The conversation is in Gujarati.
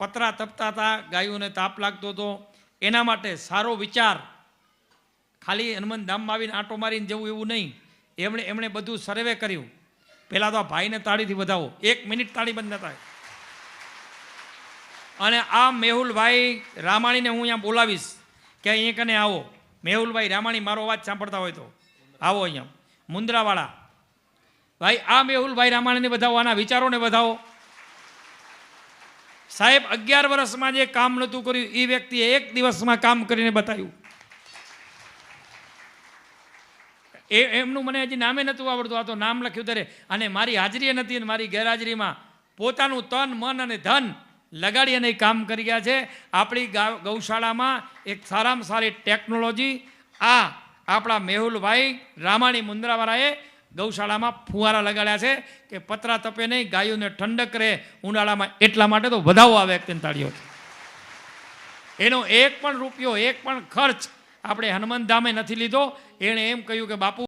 પતરા તપતા હતા, ગાયોને તાપ લાગતો હતો, એના માટે સારો વિચાર, ખાલી હનુમાન ધામમાં આવીને આંટો મારીને જવું એવું નહીં, એમણે બધું સર્વે કર્યું. પહેલાં તો આ ભાઈને તાળીથી વધાવો, 1 મિનિટ તાળી બંધ ન થાય. અને આ મેહુલભાઈ રામાણીને હું અહીંયા બોલાવીશ કે અહીંયા કને આવો. મેહુલભાઈ રામાણી મારો અવાજ સાંભળતા હોય તો આવો અહીંયા, મુંદ્રાવાળા ભાઈ. આ મેહુલભાઈ રામાણીને વધાવો, આના વિચારોને વધાવો. સાહેબ 11 વર્ષમાં જે કામ નહોતું કર્યું એ વ્યક્તિએ 1 દિવસમાં કામ કરીને બતાવ્યું. એમનું મને હજી નામે નહોતું આવડતું, આ તો નામ લખ્યું ત્યારે. અને મારી હાજરી નથી અને મારી ગેરહાજરીમાં પોતાનું તન મન અને ધન લગાડી અને કામ કરી ગયા છે. આપણી ગૌશાળામાં એક સારામાં સારી ટેકનોલોજી આ આપણા મેહુલભાઈ રામાણી મુંદ્રાવાળાએ ગૌશાળામાં ફુવારા લગાડ્યા છે કે પતરા તપે નહીં, ગાયોને ઠંડક રહે ઉનાળામાં. એટલા માટે તો વધાવો આવે વ્યક્તિની તાળીઓ. એનો 1 પણ રૂપિયો, 1 પણ ખર્ચ આપણે હનુમાન ધામે નથી લીધો. એણે એમ કહ્યું કે બાપુ